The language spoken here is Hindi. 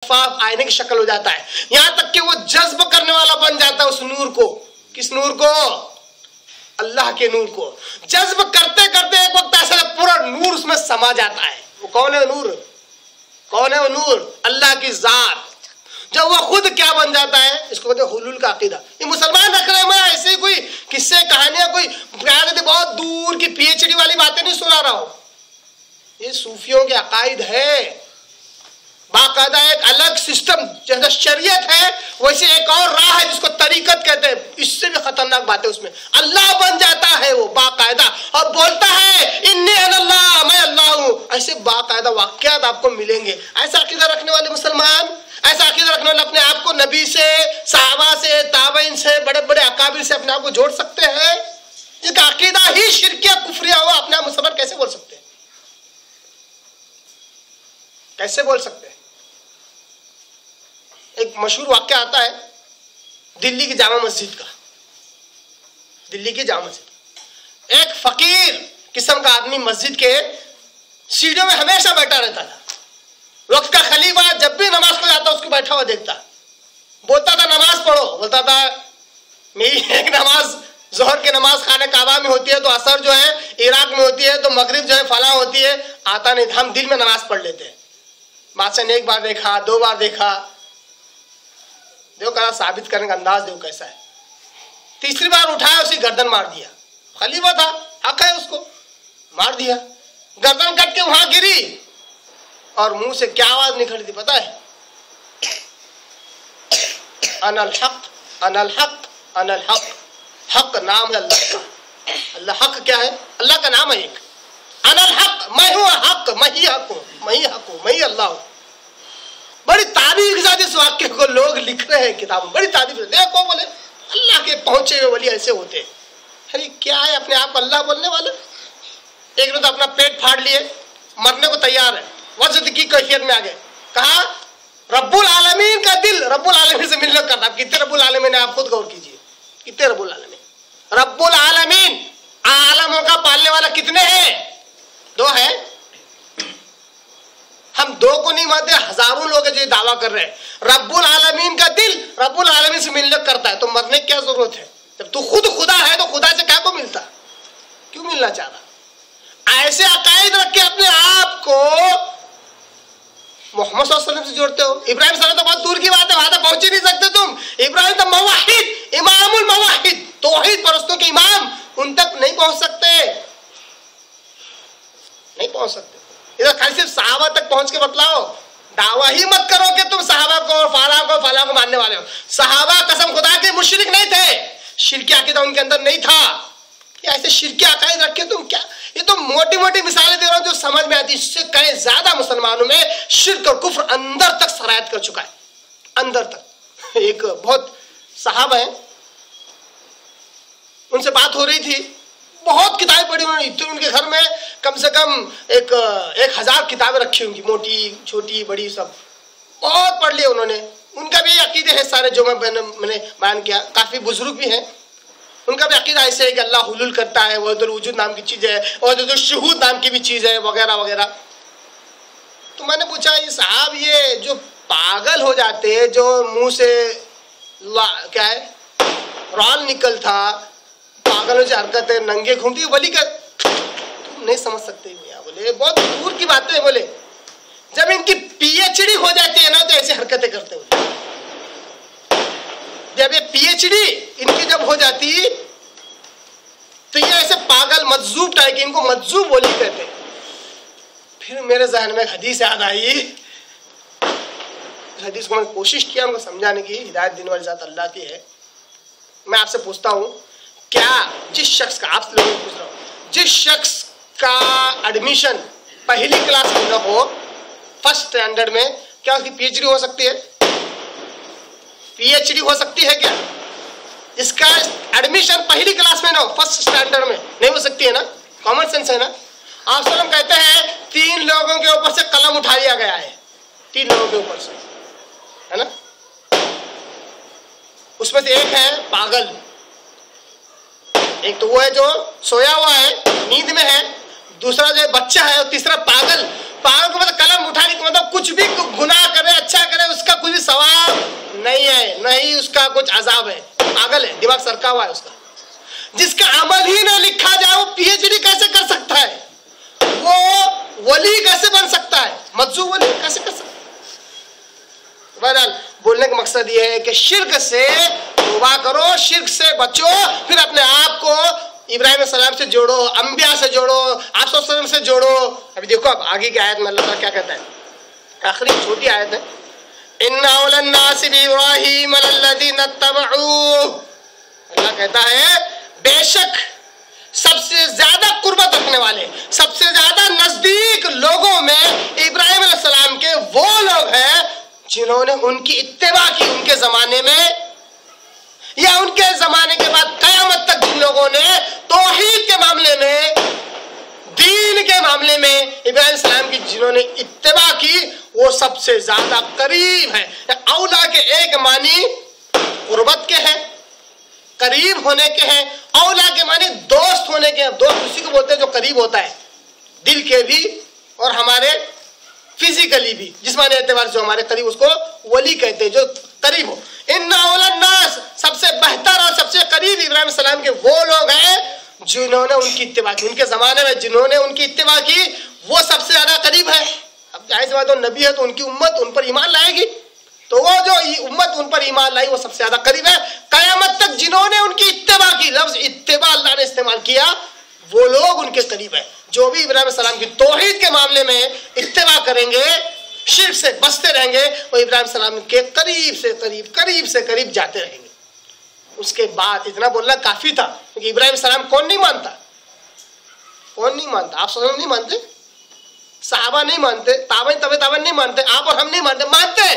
शफाफ आईने की शक्ल हो जाता है, यहां तक कि वो जज्ब करने वाला बन जाता है उस नूर को। किस नूर को? अल्लाह के नूर को। जज्ब करते करते एक वक्त ऐसा पूरा नूर उसमें समा जाता है। वो कौन है नूर? कौन है वो नूर? अल्लाह की जात। जब वो खुद क्या बन जाता है, इसको कहते हैं हुलूल का अकीदा। ये मुसलमान रख रहे हैं, मैं ऐसे कोई किस्से कहानियां कोई बहुत दूर की पीएचडी वाली बातें नहीं सुना रहा हूं। ये सूफियों के अकायद है, बाकायदा एक अलग सिस्टम। जैसे शरीयत है वैसे एक और राह है जिसको तरीकत कहते हैं। इससे भी खतरनाक बात है उसमें। अल्लाह बन जाता है वो बाकायदा और बोलता है इन्नी अल्लाह, मैं अल्लाह हूं। ऐसे बाकायदा वाकयात आपको मिलेंगे। ऐसा अकीदा रखने वाले मुसलमान, ऐसा अकीदा रखने वाले अपने आप को नबी से, सहाबा से, ताबईन से, बड़े बड़े अकाबिर से अपने आप को जोड़ सकते हैं? जिनका अकीदा ही शिरकिया कुफरिया हुआ, अपने आप मुसलमान कैसे बोल सकते हैं? कैसे बोल सकते हैं? एक मशहूर वाक्य आता है दिल्ली की जामा मस्जिद का। दिल्ली की जामा मस्जिद, एक फकीर किस्म का आदमी मस्जिद के सीढ़ियों में हमेशा बैठा रहता था। वक्त का खलीफा जब भी नमाज को जाता उसको बैठा हुआ देखता, बोलता था नमाज पढ़ो। बोलता था मेरी एक नमाज जोहर की नमाज खाने काबा में होती है, तो असर जो है इराक में होती है, तो मगरिब जो है फला होती है। आता नहीं, हम दिल में नमाज पढ़ लेते हैं। बादशाह ने एक बार देखा, दो बार देखा, देखो कहा साबित करने का अंदाज देखो कैसा है। तीसरी बार उठाया, उसी गर्दन मार दिया। खलीफा था, हक है उसको, मार दिया। गर्दन कट के वहां गिरी और मुंह से क्या आवाज निकली थी पता है? अनल हक, अनल हक, अनल हक। हक नाम है अल्लाह का। अल्लाह हक क्या है? अल्लाह का नाम है एक। अनल हक, मैं हूं हक, मैं ही हक हूं, मैं ही हक हूं, मैं ही अल्लाह हूं। बड़ी तारीफ के साथ इस वाक्य को लोग लिख रहे हैं किताब में, बड़ी तारीफ। देखो बोले अल्लाह के पहुंचे हुए वली ऐसे होते हैं। अरे क्या है अपने आप अल्लाह बोलने वाले? एक ने तो अपना पेट फाड़ लिए, मरने को तैयार है, वजद की कैफियत में आ गए। कहा रब्बुल आलमीन का दिल रब्बुल आलमीन से मिलने करता। कितने रब्बुल आलमीन है आप खुद गौर कीजिए, कितने रब्बुल आलमीन? रब्बुल आलमीन, आलमों का पालने वाला कितने हैं? दो है। हम दो को नहीं मानते, हजारों लोग हैं जो दावा कर रहे हैं। रब्बुल आलमीन का दिल रब्बुल आलमीन से मिलने करता है, तो मरने की क्या जरूरत है? जब तू खुद खुदा है तो खुदा से क्या को मिलता? क्यों मिलना चाह रहा? ऐसे अकायद रख के अपने आप को मोहम्मद सल्लल्लाहु अलैहि वसल्लम से जोड़ते हो। इब्राहिम सल्लल्लाहु तो बहुत दूर की बात है, वहां तक पहुंच ही नहीं सकते तुम। इब्राहिम तो मवाहिद, इमामुल मवाहिद, तौहीद परस्तों के इमाम, उन तक नहीं पहुंच सकते, नहीं पहुंच सकते। इधर खाली सिर्फ सहाबा तक पहुंच के बतलाओ। दावा ही मत करो कि तुम सहाबा को और फला को मानने वाले हो। सहाबा कसम खुदा के मुशरिक नहीं थे, शिरकी अकीदा उनके अंदर नहीं था। ऐसे शिरकी अकायद रखे तुम क्या? ये तो मोटी मोटी मिसालें दे रहा हूं जो समझ में आती। इससे कहीं ज्यादा मुसलमानों में शिर्क और कुफ्र अंदर तक सरायत कर चुका है, अंदर तक। एक बहुत साहब है, उनसे बात हो रही थी, बहुत किताबें पढ़ी उन्होंने। उनके घर में कम से कम 1000 किताबें रखी होंगी, मोटी छोटी बड़ी सब, बहुत पढ़ लिया उन्होंने। उनका भी अकीदे है सारे जो मैंने बयान किया। काफी बुजुर्ग भी हैं, उनका भी अकीदा ऐसे है कि अल्लाह हुलूल करता है, वहदुल वजूद नाम की चीज है, और शुहूद नाम की भी चीज है, वगैरह वगैरह। तो मैंने पूछा ये साहब, ये जो पागल हो जाते हैं, जो मुंह से क्या है रॉल निकल था, पागलों से हरकतें, नंगे घूमती, वली का तुम नहीं समझ सकते मियां। बोले बहुत दूर की बातें है। बोले जब इनकी पीएचडी हो जाती है ना तो ऐसी हरकतें करते हैं। जब ये पीएचडी इनकी जब हो जाती तो ये ऐसे पागल मजजूब टाइप, इनको मजजूब बोली कहते हैं। फिर मेरे जहन में हदीस याद आई। हदीस को मैंने कोशिश किया उनको समझाने की, हिदायत देने वाली जात अल्लाह की है। मैं आपसे पूछता हूं, क्या जिस शख्स का, आप लोगों को पूछ रहा हूं, जिस शख्स का एडमिशन पहली क्लास में न हो, फर्स्ट स्टैंडर्ड में, क्या उसकी पीएचडी हो सकती है? पीएचडी हो सकती है क्या? इसका एडमिशन पहली क्लास में ना हो, फर्स्ट स्टैंडर्ड में नहीं हो सकती है ना? कॉमन सेंस है ना? आप सलाम कहते हैं 3 लोगों के ऊपर से कलम उठा लिया गया है, 3 लोगों के ऊपर से, है ना? उसमें से एक है पागल, एक तो वो है जो सोया हुआ है, नींद में है, दूसरा जो बच्चा है, और तीसरा पागल। पहाड़ों के ऊपर कलम उठाने का मतलब कुछ भी गुनाह करे, अच्छा करे, उसका कुछ भी सवाब नहीं है, नहीं उसका कुछ अजाब है। पागल है, दिमाग सरका हुआ है उसका। जिसका अमल ही ना लिखा जाए वो पीएचडी कैसे कर सकता है? वो वली कैसे बन सकता है? मज्जू वली कैसे कर सकता है? बहरहाल बोलने का मकसद ये है कि शिर्क से तौबा करो, शिर्क से बचो, फिर अपने आप को इब्राहिम सलाम से जोड़ो, अंबिया से जोड़ो, आप सल्लल्लाहु से जोड़ो। अभी देखो अब आगे की आयत में अल्लाह क्या कहता है, आखिरी छोटी आयत है, इन्ना औलन नास बिइब्राहीम लल्लज़ीना तबऊ। अल्लाह कहता है बेशक सबसे ज्यादा कुर्बत रखने वाले, सबसे ज्यादा नजदीक लोगों में इब्राहिम अलैहिस्सलाम के वो लोग हैं जिन्होंने उनकी इत्तिबा की उनके जमाने में, या उनके जमाने के बाद कयामत तक जिन लोगों ने तौहीद के मामले में, दीन के मामले में इब्राहिम सलाम की जिन्होंने इत्तिबा की, वो सबसे ज्यादा करीब है। औला के एक मानी कुर्बत के हैं, करीब होने के हैं। औला के मानी दोस्त होने के हैं। दोस्त उसी को बोलते हैं जो करीब होता है, दिल के भी और हमारे फिजिकली भी, जिस्मानी एतबार जो हमारे करीब, उसको वली कहते हैं, जो करीब हो। इन्ना औलन नास, सबसे बेहतर और सबसे करीब इब्राहिम सलाम के वो लोग हैं जिन्होंने उनकी इत्तिबा की, उनके जमाने में जिन्होंने उनकी इत्तिबा की, वो सबसे ज्यादा करीब है। अब जाहिर सी बात है, नबी है तो उनकी उम्मत उन पर ईमान लाएगी, तो वो जो उम्मत उन पर ईमान लाई वो सबसे ज्यादा करीब है। कयामत तक जिन्होंने उनकी इत्तिबा की, लफ्ज इत्तिबा अल्लाह ने इस्तेमाल किया, वो लोग उनके करीब है। जो भी इब्राहिम सलाम की तौहीद के मामले में इत्तिबा करेंगे, शिर्क से बचते रहेंगे, वो इब्राहिम सलाम के करीब से करीब, करीब से करीब जाते रहेंगे। उसके बाद इतना बोलना काफी था, क्योंकि इब्राहिम सलाम कौन नहीं मानता? कौन नहीं मानता? आप सब नहीं मानते, सहाबा नहीं मानते, ताबन नहीं मानते, आप और हम नहीं मानते, मानते हैं।